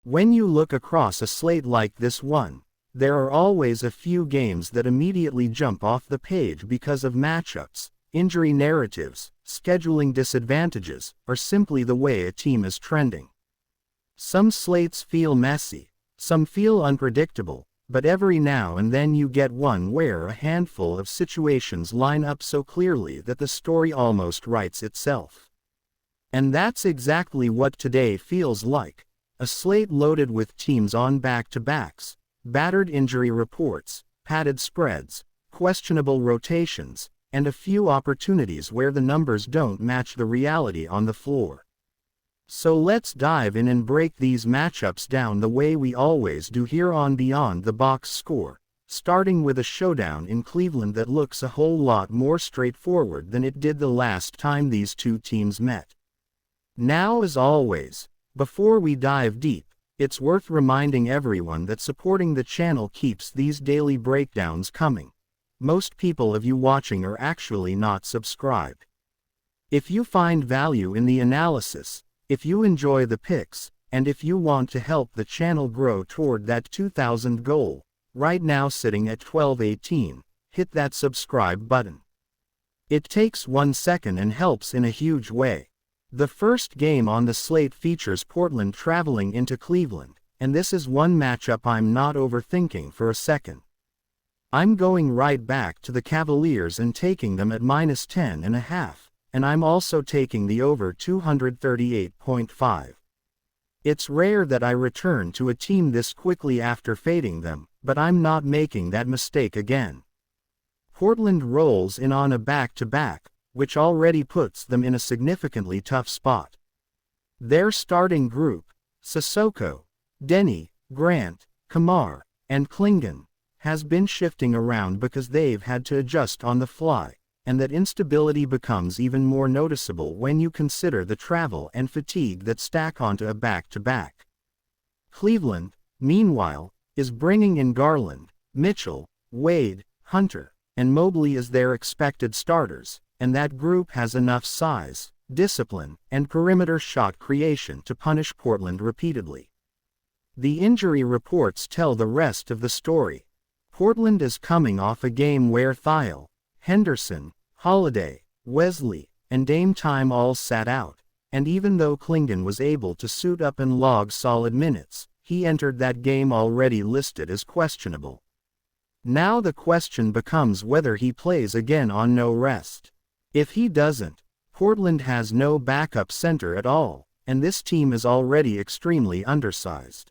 When you look across a slate like this one, there are always a few games that immediately jump off the page because of matchups, injury narratives, scheduling disadvantages, or simply the way a team is trending. Some slates feel messy, some feel unpredictable, but every now and then you get one where a handful of situations line up so clearly that the story almost writes itself. And that's exactly what today feels like. A slate loaded with teams on back-to-backs, battered injury reports, padded spreads, questionable rotations, and a few opportunities where the numbers don't match the reality on the floor. So let's dive in and break these matchups down the way we always do here on Beyond the Box Score, starting with a showdown in Cleveland that looks a whole lot more straightforward than it did the last time these two teams met. Now, as always, before we dive deep, it's worth reminding everyone that supporting the channel keeps these daily breakdowns coming. Most people of you watching are actually not subscribed. If you find value in the analysis, if you enjoy the picks, and if you want to help the channel grow toward that 2,000 goal, right now sitting at 1218, hit that subscribe button. It takes 1 second and helps in a huge way. The first game on the slate features Portland traveling into Cleveland, and this is one matchup I'm not overthinking for a second. I'm going right back to the Cavaliers and taking them at -10.5, and I'm also taking the over 238.5. It's rare that I return to a team this quickly after fading them, but I'm not making that mistake again. Portland rolls in on a back-to-back, which already puts them in a significantly tough spot. Their starting group, Sissoko, Denny, Grant, Kamar, and Klingon, has been shifting around because they've had to adjust on the fly, and that instability becomes even more noticeable when you consider the travel and fatigue that stack onto a back-to-back. Cleveland, meanwhile, is bringing in Garland, Mitchell, Wade, Hunter, and Mobley as their expected starters, and that group has enough size, discipline, and perimeter shot creation to punish Portland repeatedly. The injury reports tell the rest of the story. Portland is coming off a game where Thiel, Henderson, Holiday, Wesley, and Dame Time all sat out, and even though Klingon was able to suit up and log solid minutes, he entered that game already listed as questionable. Now the question becomes whether he plays again on no rest. If he doesn't, Portland has no backup center at all, and this team is already extremely undersized.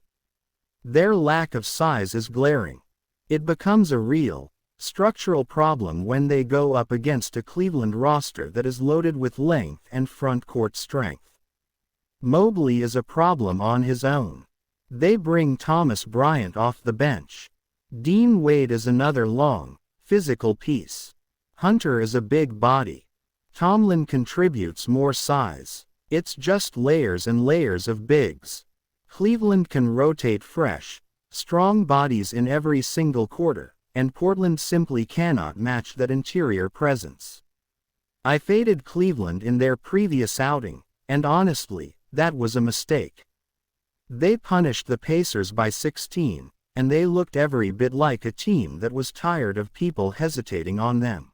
Their lack of size is glaring. It becomes a real, structural problem when they go up against a Cleveland roster that is loaded with length and front court strength. Mobley is a problem on his own. They bring Thomas Bryant off the bench. Dean Wade is another long, physical piece. Hunter is a big body. Tomlin contributes more size. It's just layers and layers of bigs. Cleveland can rotate fresh, strong bodies in every single quarter, and Portland simply cannot match that interior presence. I faded Cleveland in their previous outing, and honestly, that was a mistake. They punished the Pacers by 16, and they looked every bit like a team that was tired of people hesitating on them.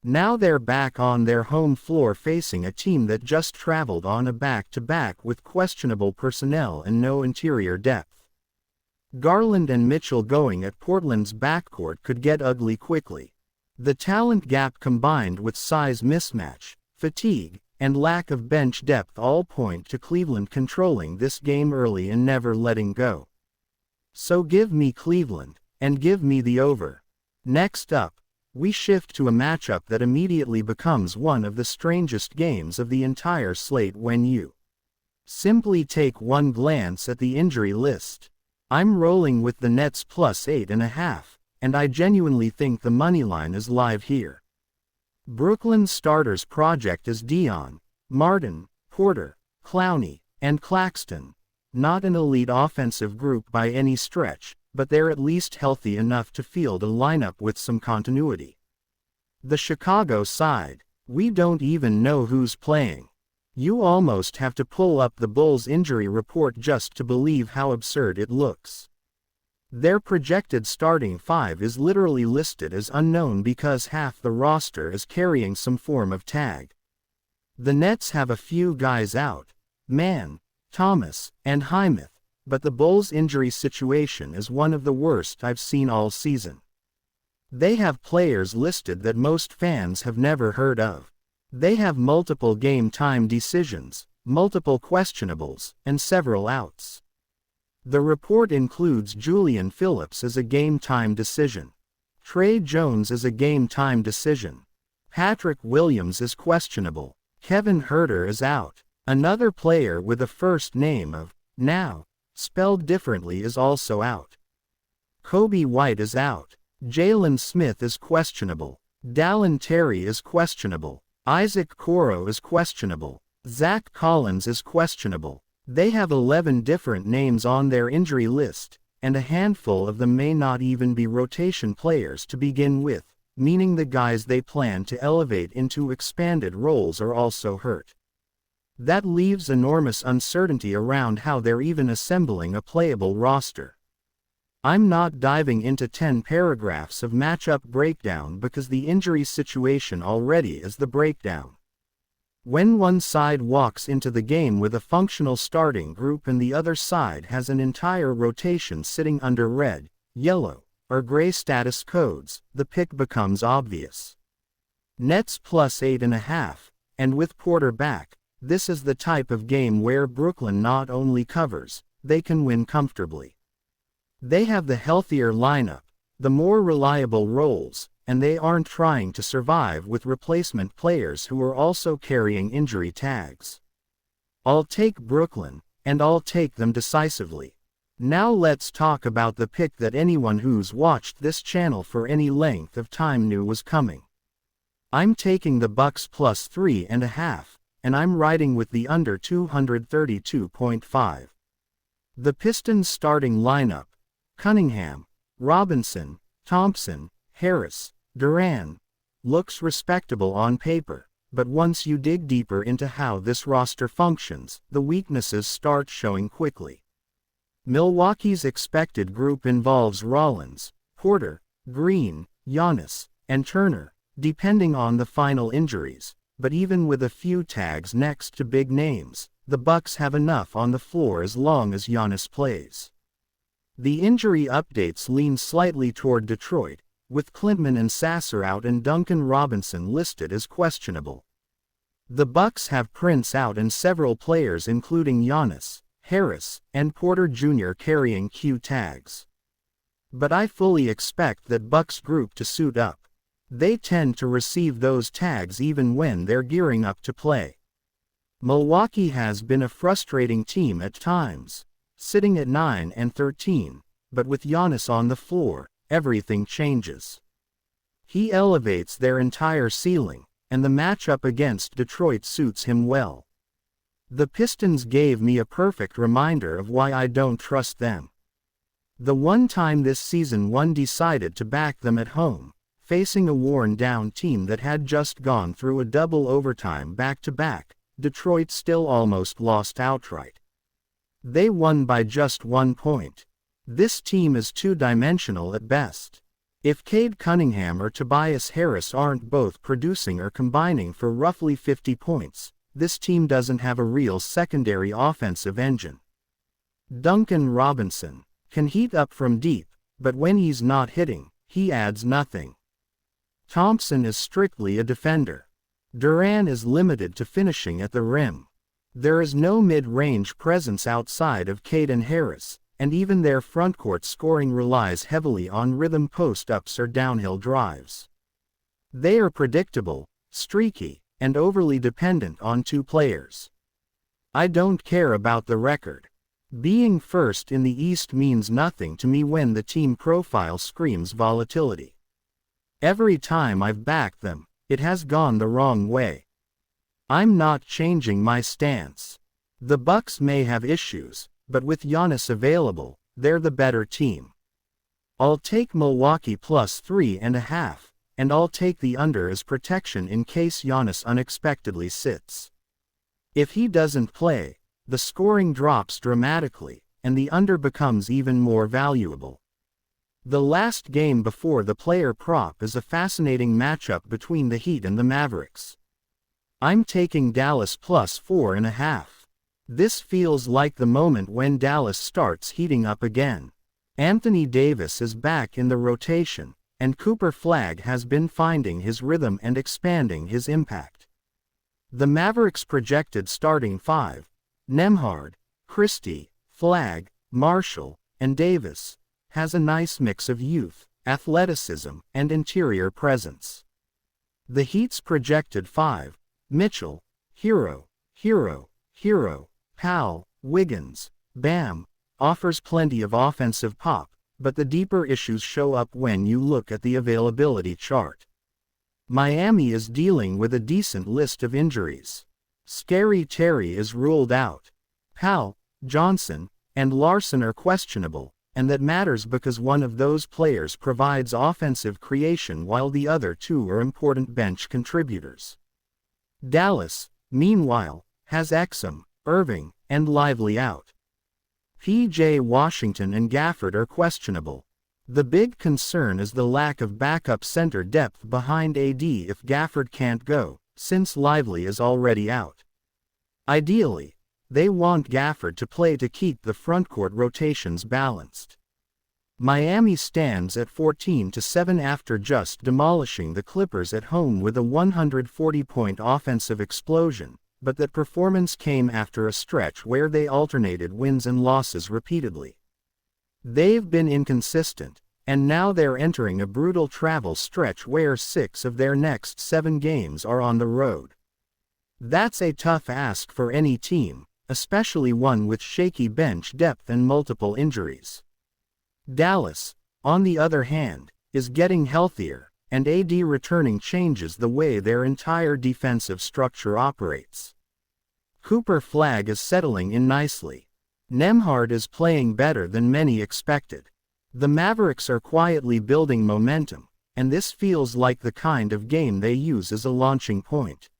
Now they're back on their home floor facing a team that just traveled on a back-to-back with questionable personnel and no interior depth. Garland and Mitchell going at Portland's backcourt could get ugly quickly. The talent gap combined with size mismatch, fatigue, and lack of bench depth all point to Cleveland controlling this game early and never letting go. So give me Cleveland, and give me the over. Next up, we shift to a matchup that immediately becomes one of the strangest games of the entire slate when you simply take one glance at the injury list. I'm rolling with the Nets plus 8.5, and I genuinely think the moneyline is live here. Brooklyn's starters project is Dion, Martin, Porter, Clowney, and Claxton. Not an elite offensive group by any stretch, but they're at least healthy enough to field a lineup with some continuity. The Chicago side, we don't even know who's playing. You almost have to pull up the Bulls' injury report just to believe how absurd it looks. Their projected starting five is literally listed as unknown because half the roster is carrying some form of tag. The Nets have a few guys out, Mann, Thomas, and Hymuth, but the Bulls' injury situation is one of the worst I've seen all season. They have players listed that most fans have never heard of. They have multiple game time decisions, multiple questionables, and several outs. The report includes Julian Phillips as a game time decision. Trey Jones as a game time decision. Patrick Williams is questionable. Kevin Huerter is out. Another player with a first name of Now, spelled differently, is also out. Kobe White is out. Jalen Smith is questionable. Dallin Terry is questionable. Isaac Coro is questionable. Zach Collins is questionable. They have 11 different names on their injury list, and a handful of them may not even be rotation players to begin with, meaning the guys they plan to elevate into expanded roles are also hurt. That leaves enormous uncertainty around how they're even assembling a playable roster. I'm not diving into 10 paragraphs of matchup breakdown because the injury situation already is the breakdown. When one side walks into the game with a functional starting group and the other side has an entire rotation sitting under red, yellow, or gray status codes, the pick becomes obvious. Nets plus 8.5, and with Porter back, this is the type of game where Brooklyn not only covers, they can win comfortably. They have the healthier lineup, the more reliable roles, and they aren't trying to survive with replacement players who are also carrying injury tags. I'll take Brooklyn, and I'll take them decisively. Now let's talk about the pick that anyone who's watched this channel for any length of time knew was coming. I'm taking the Bucks plus 3.5, and I'm riding with the under 232.5. The Pistons starting lineup: Cunningham, Robinson, Thompson, Harris, Duran, looks respectable on paper, but once you dig deeper into how this roster functions, the weaknesses start showing quickly. Milwaukee's expected group involves Rollins, Porter, Green, Giannis, and Turner, depending on the final injuries, but even with a few tags next to big names, the Bucks have enough on the floor as long as Giannis plays. The injury updates lean slightly toward Detroit, with Klintman and Sasser out and Duncan Robinson listed as questionable. The Bucks have Prince out and several players including Giannis, Harris, and Porter Jr. carrying Q tags. But I fully expect that Bucks group to suit up. They tend to receive those tags even when they're gearing up to play. Milwaukee has been a frustrating team at times, sitting at 9-13, but with Giannis on the floor, everything changes. He elevates their entire ceiling, and the matchup against Detroit suits him well. The Pistons gave me a perfect reminder of why I don't trust them. The one time this season one decided to back them at home, facing a worn-down team that had just gone through a double overtime back-to-back, Detroit still almost lost outright. They won by just 1 point. This team is two-dimensional at best. If Cade Cunningham or Tobias Harris aren't both producing or combining for roughly 50 points, this team doesn't have a real secondary offensive engine. Duncan Robinson can heat up from deep, but when he's not hitting, he adds nothing. Thompson is strictly a defender. Duran is limited to finishing at the rim. There is no mid-range presence outside of Cade and Harris, and even their frontcourt scoring relies heavily on rhythm post-ups or downhill drives. They are predictable, streaky, and overly dependent on two players. I don't care about the record. Being first in the East means nothing to me when the team profile screams volatility. Every time I've backed them, it has gone the wrong way. I'm not changing my stance. The Bucks may have issues, but with Giannis available, they're the better team. I'll take Milwaukee plus 3.5, and I'll take the under as protection in case Giannis unexpectedly sits. If he doesn't play, the scoring drops dramatically, and the under becomes even more valuable. The last game before the player prop is a fascinating matchup between the Heat and the Mavericks. I'm taking Dallas plus 4.5. This feels like the moment when Dallas starts heating up again. Anthony Davis is back in the rotation, and Cooper Flagg has been finding his rhythm and expanding his impact. The Mavericks' projected starting five, Nembhard, Christie, Flagg, Marshall, and Davis, has a nice mix of youth, athleticism, and interior presence. The Heat's projected five, Mitchell, Hero, Powell, Wiggins, Bam, offers plenty of offensive pop, but the deeper issues show up when you look at the availability chart. Miami is dealing with a decent list of injuries. Scary Terry is ruled out. Powell, Johnson, and Larson are questionable, and that matters because one of those players provides offensive creation while the other two are important bench contributors. Dallas, meanwhile, has Exum, Irving, and Lively out. P.J. Washington and Gafford are questionable. The big concern is the lack of backup center depth behind AD if Gafford can't go, since Lively is already out. Ideally, they want Gafford to play to keep the frontcourt rotations balanced. Miami stands at 14-7 after just demolishing the Clippers at home with a 140-point offensive explosion, but that performance came after a stretch where they alternated wins and losses repeatedly. They've been inconsistent, and now they're entering a brutal travel stretch where 6 of their next 7 games are on the road. That's a tough ask for any team, especially one with shaky bench depth and multiple injuries. Dallas, on the other hand, is getting healthier, and AD returning changes the way their entire defensive structure operates. Cooper Flagg is settling in nicely. Nembhard is playing better than many expected. The Mavericks are quietly building momentum, and this feels like the kind of game they use as a launching point.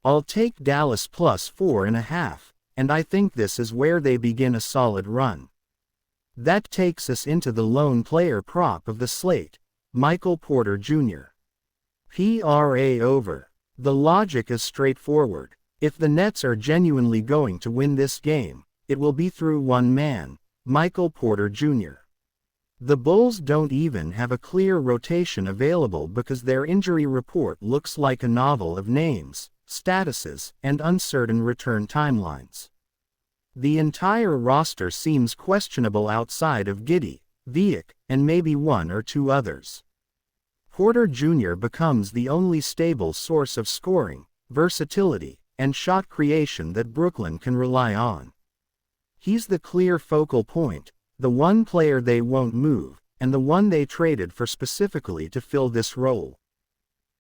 I'll take Dallas plus 4.5, and I think this is where they begin a solid run. That takes us into the lone player prop of the slate, Michael Porter Jr. PRA over. The logic is straightforward. If the Nets are genuinely going to win this game, it will be through one man, Michael Porter Jr. The Bulls don't even have a clear rotation available because their injury report looks like a novel of names, statuses, and uncertain return timelines. The entire roster seems questionable outside of Giddey, Vieck, and maybe one or two others. Porter Jr. becomes the only stable source of scoring, versatility, and shot creation that Brooklyn can rely on. He's the clear focal point, the one player they won't move, and the one they traded for specifically to fill this role.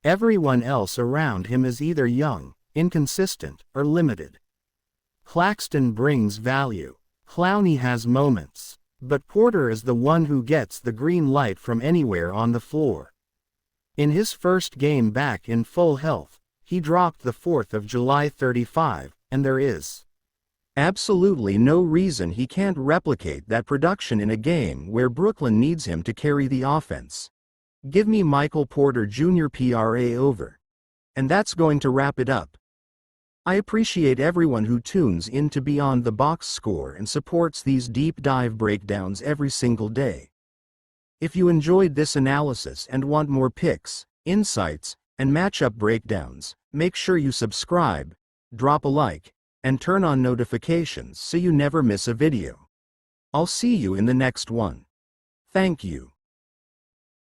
Everyone else around him is either young, inconsistent, or limited. Claxton brings value. Clowney has moments. But Porter is the one who gets the green light from anywhere on the floor. In his first game back in full health, he dropped the 4th of July 35, and there is absolutely no reason he can't replicate that production in a game where Brooklyn needs him to carry the offense. Give me Michael Porter Jr. PRA over. And that's going to wrap it up. I appreciate everyone who tunes in to Beyond the Box Score and supports these deep dive breakdowns every single day. If you enjoyed this analysis and want more picks, insights, and matchup breakdowns, make sure you subscribe, drop a like, and turn on notifications so you never miss a video. I'll see you in the next one. Thank you.